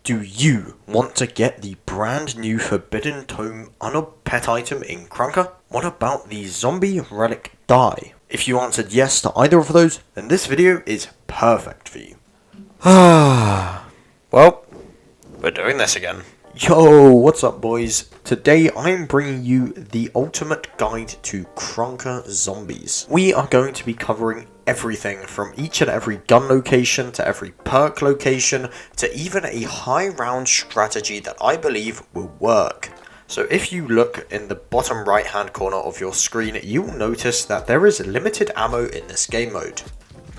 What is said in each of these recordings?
Do you want to get the brand new Forbidden Tome Unob pet item in Krunker? What about the Zombie Relic die? If you answered yes to either of those, then this video is perfect for you. Well, we're doing this again. Yo, what's up boys? Today I'm bringing you the ultimate guide to Krunker zombies. We are going to be covering everything from each and every gun location to every perk location to even a high round strategy that I believe will work. So if you look in the bottom right hand corner of your screen, you will notice that there is limited ammo in this game mode.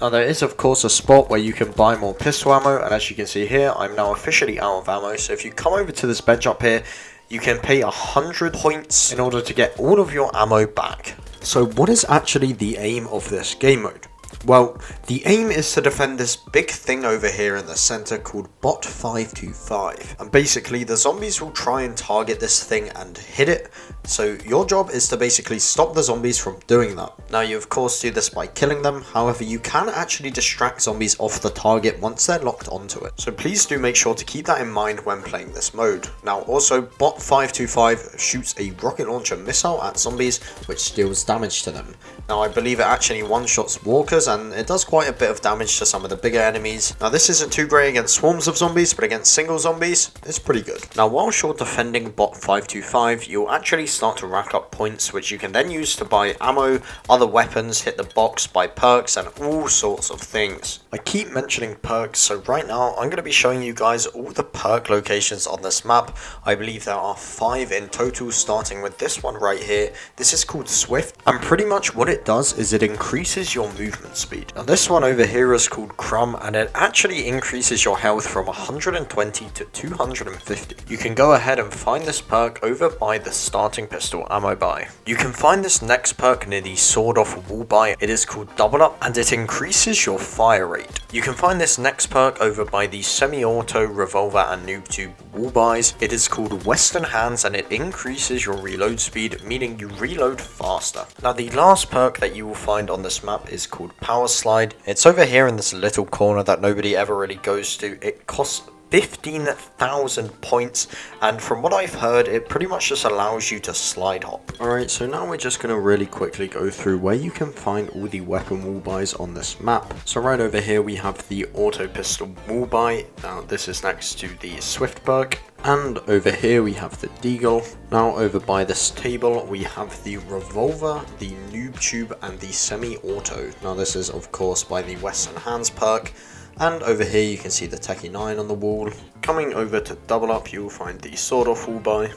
Now there is of course a spot where you can buy more pistol ammo, and as you can see here, I'm now officially out of ammo. So if you come over to this bench up here, you can pay 100 points in order to get all of your ammo back. So what is actually the aim of this game mode? Well, the aim is to defend this big thing over here in the center called Bot 525. And basically the zombies will try and target this thing and hit it. So your job is to basically stop the zombies from doing that. Now you of course do this by killing them, however you can actually distract zombies off the target once they're locked onto it. So please do make sure to keep that in mind when playing this mode. Now also Bot 525 shoots a rocket launcher missile at zombies which deals damage to them. Now I believe it actually one-shots walkers and it does quite a bit of damage to some of the bigger enemies. Now this isn't too great against swarms of zombies, but against single zombies, it's pretty good. Now whilst you're defending Bot 525, you'll actually start to rack up points which you can then use to buy ammo, other weapons, hit the box, buy perks and all sorts of things. I keep mentioning perks, so right now I'm going to be showing you guys all the perk locations on this map. I believe there are 5 in total, starting with this one right here. This is called Swift, and pretty much what it does is it increases your movement speed. Now this one over here is called Crumb, and it actually increases your health from 120 to 250. You can go ahead and find this perk over by the starting pistol ammo buy. You can find this next perk near the sword off Wallbuy. It is called Double Up and it increases your fire rate. You can find this next perk over by the semi-auto revolver and noob tube Wallbuys. It is called Western Hands and it increases your reload speed, meaning you reload faster. Now the last perk that you will find on this map is called Power Slide. It's over here in this little corner that nobody ever really goes to. It costs 15,000 points, and from what I've heard, it pretty much just allows you to slide hop. Alright, so now we're just going to really quickly go through where you can find all the weapon wallbuys on this map. So right over here we have the auto pistol wallbuy. Now this is next to the Swift perk. And over here we have the Deagle. Now over by this table we have the revolver, the noob tube and the semi-auto. Now this is of course by the Western Hands perk. And over here you can see the Techie 9 on the wall. Coming over to Double Up you will find the Sword Off Wallbuy.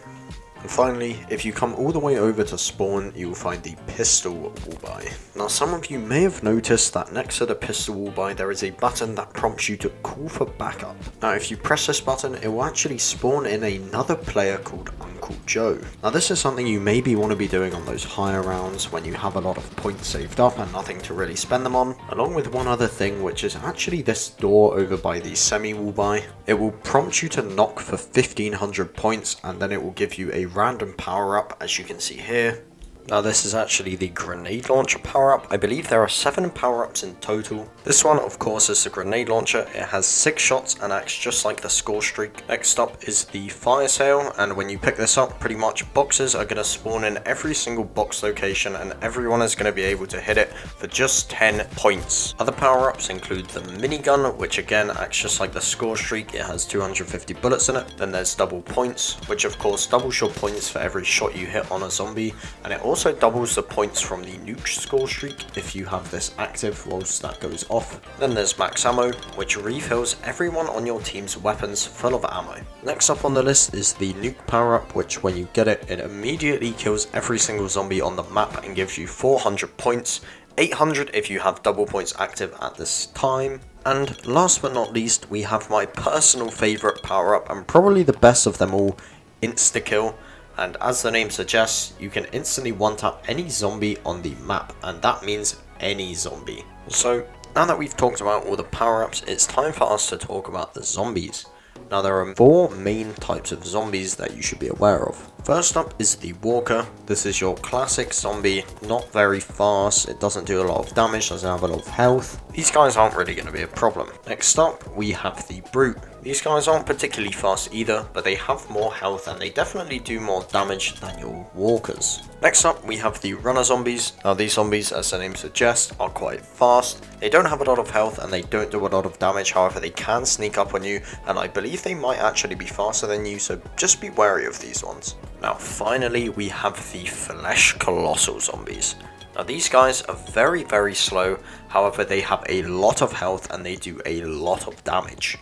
And finally, if you come all the way over to spawn, you will find the pistol wallbuy. Now some of you may have noticed that next to the pistol wallbuy there is a button that prompts you to call for backup. Now if you press this button, it will actually spawn in another player called Uncle Joe. Now this is something you maybe want to be doing on those higher rounds when you have a lot of points saved up and nothing to really spend them on. Along with one other thing, which is actually this door over by the semi wallbuy. It will prompt you to knock for 1500 points and then it will give you a random power up, as you can see here. Now this is actually the grenade launcher power up. I believe there are 7 power ups in total. This one of course is the grenade launcher. It has 6 shots and acts just like the score streak. Next up is the fire sale, and when you pick this up, pretty much boxes are going to spawn in every single box location and everyone is going to be able to hit it for just 10 points. Other power ups include the minigun, which again acts just like the score streak. It has 250 bullets in it. Then there's double points, which of course doubles your points for every shot you hit on a zombie, and it also doubles the points from the nuke score streak if you have this active whilst that goes off. Then there's max ammo, which refills everyone on your team's weapons full of ammo. Next up on the list is the nuke power up, which when you get it, it immediately kills every single zombie on the map and gives you 400 points, 800 if you have double points active at this time. And last but not least, we have my personal favourite power up and probably the best of them all, insta kill. And as the name suggests, you can instantly one-tap any zombie on the map, and that means any zombie. So now that we've talked about all the power-ups, it's time for us to talk about the zombies. Now there are 4 main types of zombies that you should be aware of. First up is the Walker. This is your classic zombie, not very fast, it doesn't do a lot of damage, doesn't have a lot of health. These guys aren't really going to be a problem. Next up we have the Brute. These guys aren't particularly fast either, but they have more health and they definitely do more damage than your walkers. Next up, we have the runner zombies. Now these zombies, as the name suggests, are quite fast. They don't have a lot of health and they don't do a lot of damage, however they can sneak up on you, and I believe they might actually be faster than you, so just be wary of these ones. Now finally, we have the flesh colossal zombies. Now these guys are very slow, however they have a lot of health and they do a lot of damage.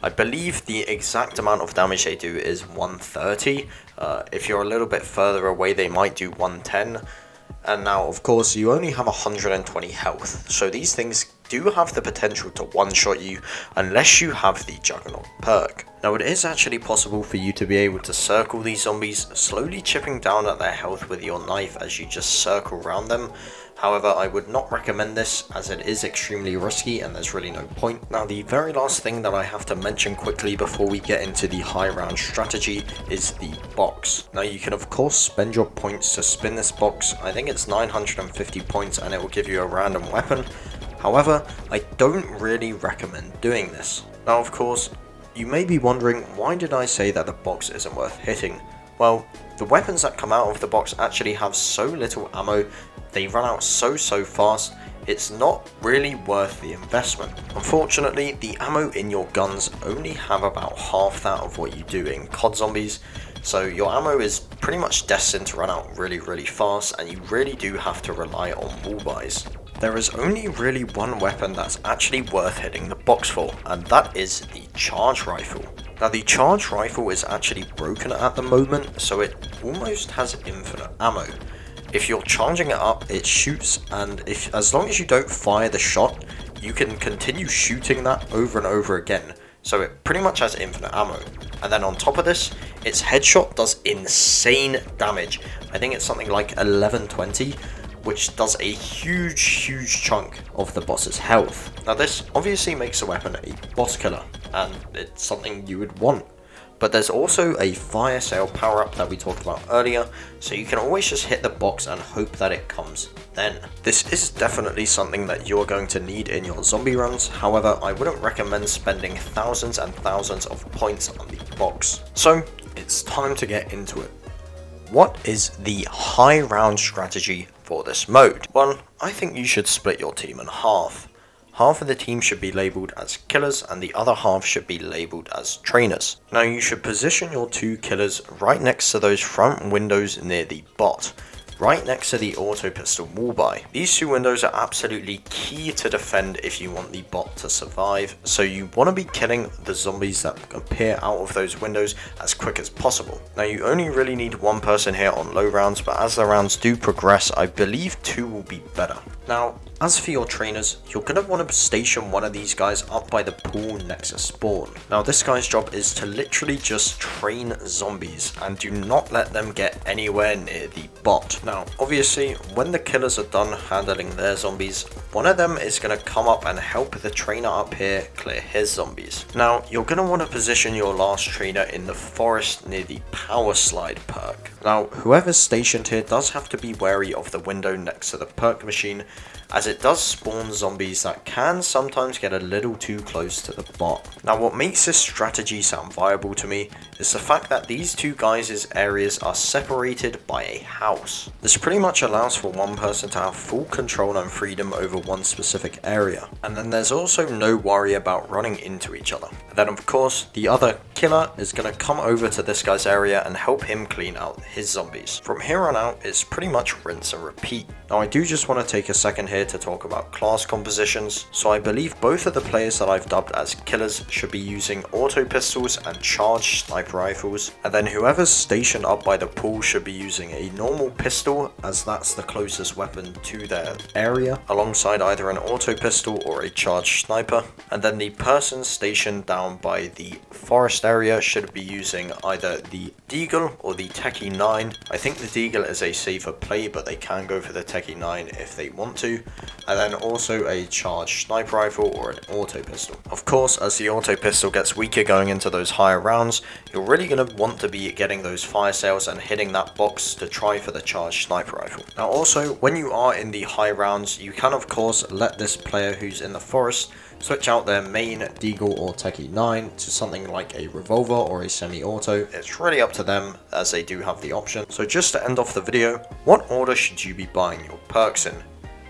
I believe the exact amount of damage they do is 130, if you're a little bit further away they might do 110, and now of course you only have 120 health, so these things do have the potential to one-shot you unless you have the Juggernaut perk. Now it is actually possible for you to be able to circle these zombies, slowly chipping down at their health with your knife as you just circle around them. However, I would not recommend this as it is extremely risky and there's really no point. Now the very last thing that I have to mention quickly before we get into the high round strategy is the box. Now you can of course spend your points to spin this box. I think it's 950 points and it will give you a random weapon. However, I don't really recommend doing this. Now of course, you may be wondering, why did I say that the box isn't worth hitting? Well, the weapons that come out of the box actually have so little ammo, they run out so fast, it's not really worth the investment. Unfortunately, the ammo in your guns only have about half that of what you do in COD zombies, so your ammo is pretty much destined to run out really fast, and you really do have to rely on Wallbuys. There is only really one weapon that's actually worth hitting the box for, and that is the charge rifle. Now the charge rifle is actually broken at the moment, so it almost has infinite ammo. If you're charging it up, it shoots, and as long as you don't fire the shot, you can continue shooting that over and over again. So it pretty much has infinite ammo. And then on top of this, its headshot does insane damage. I think it's something like 1120. Which does a huge chunk of the boss's health. Now this obviously makes the weapon a boss killer, and it's something you would want. But there's also a fire sale power up that we talked about earlier, so you can always just hit the box and hope that it comes then. This is definitely something that you're going to need in your zombie runs, however I wouldn't recommend spending thousands and thousands of points on the box. So it's time to get into it. What is the high round strategy for this mode? Well, I think you should split your team in half. Half of the team should be labelled as killers and the other half should be labelled as trainers. Now you should position your two killers right next to those front windows near the bot, right next to the auto pistol Wallbuy. These two windows are absolutely key to defend if you want the bot to survive, so you want to be killing the zombies that appear out of those windows as quick as possible. Now you only really need one person here on low rounds, but as the rounds do progress, I believe two will be better. Now, as for your trainers, you're going to want to station one of these guys up by the pool next to spawn. Now this guy's job is to literally just train zombies and do not let them get anywhere near the bot. Now obviously when the killers are done handling their zombies, one of them is going to come up and help the trainer up here clear his zombies. Now you're going to want to position your last trainer in the forest near the power slide perk. Now whoever's stationed here does have to be wary of the window next to the perk machine, as it does spawn zombies that can sometimes get a little too close to the bot. Now what makes this strategy sound viable to me is the fact that these two guys' areas are separated by a house. This pretty much allows for one person to have full control and freedom over one specific area, and then there's also no worry about running into each other. And then of course the other killer is going to come over to this guy's area and help him clean out his zombies. From here on out it's pretty much rinse and repeat. Now I do just want to take a second here to talk about class compositions. So I believe both of the players that I've dubbed as killers should be using auto pistols and charged sniper rifles, and then whoever's stationed up by the pool should be using a normal pistol, as that's the closest weapon to their area, alongside either an auto pistol or a charged sniper, and then the person stationed down by the forest area should be using either the Deagle or the Techie 9. I think the Deagle is a safer play, but they can go for the Techie 9 if they want to, and then also a charged sniper rifle or an auto pistol. Of course, as the auto pistol gets weaker going into those higher rounds, you're really going to want to be getting those fire sales and hitting that box to try for the charged sniper rifle. Now also, when you are in the high rounds, you can of course let this player who's in the forest switch out their main Deagle or Techie 9 to something like a revolver or a semi-auto. It's really up to them, as they do have the option. So just to end off the video, what order should you be buying your perks in?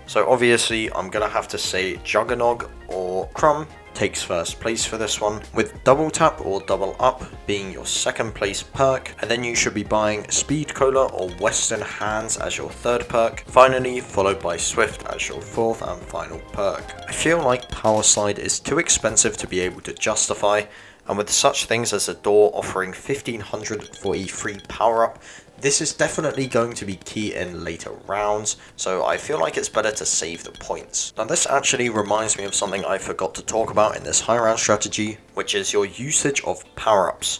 So obviously I'm gonna have to say Juggernog or Crumb takes first place for this one, with double tap or double up being your second place perk, and then you should be buying Speed Cola or Western Hands as your third perk, finally followed by Swift as your fourth and final perk. I feel like Power Slide is too expensive to be able to justify, and with such things as a door offering 1500 for a free power up, this is definitely going to be key in later rounds, so I feel like it's better to save the points. Now this actually reminds me of something I forgot to talk about in this high round strategy, which is your usage of power-ups.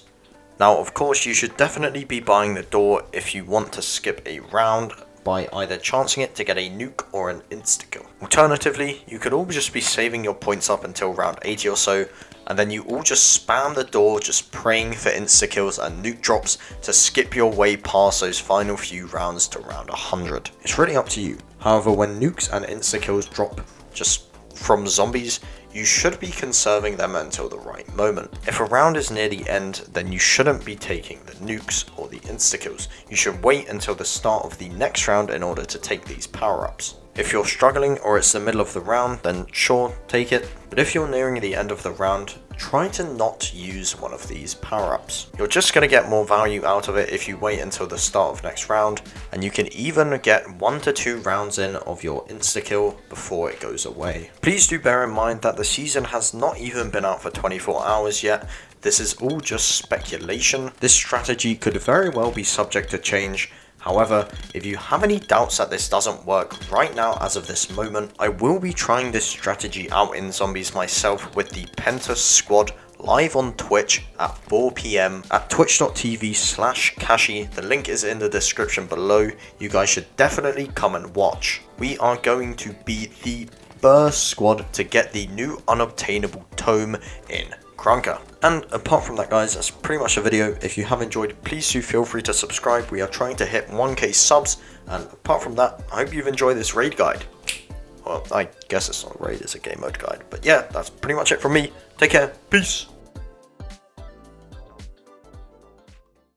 Now of course you should definitely be buying the door if you want to skip a round by either chancing it to get a nuke or an insta-kill. Alternatively, you could all just be saving your points up until round 80 or so, and then you all just spam the door, just praying for insta-kills and nuke drops to skip your way past those final few rounds to round 100. It's really up to you. However, when nukes and insta-kills drop just from zombies, you should be conserving them until the right moment. If a round is near the end, then you shouldn't be taking the nukes or the insta-kills. You should wait until the start of the next round in order to take these power-ups. If you're struggling or it's the middle of the round, then sure, take it. But if you're nearing the end of the round, try to not use one of these power-ups. You're just going to get more value out of it if you wait until the start of next round, and you can even get 1 to 2 rounds in of your insta-kill before it goes away. Please do bear in mind that the season has not even been out for 24 hours yet. This is all just speculation. This strategy could very well be subject to change. However, if you have any doubts that this doesn't work right now as of this moment, I will be trying this strategy out in zombies myself with the Pentas squad live on Twitch at 4 PM at twitch.tv/Kashi. The link is in the description below. You guys should definitely come and watch. We are going to be the first squad to get the new Unobtainable Tome in Krunker. And apart from that guys, that's pretty much the video. If you have enjoyed, please do feel free to subscribe. We are trying to hit 1k subs, and apart from that, I hope you've enjoyed this raid guide. Well, I guess it's not a raid, it's a game mode guide. But yeah, that's pretty much it from me. Take care, peace.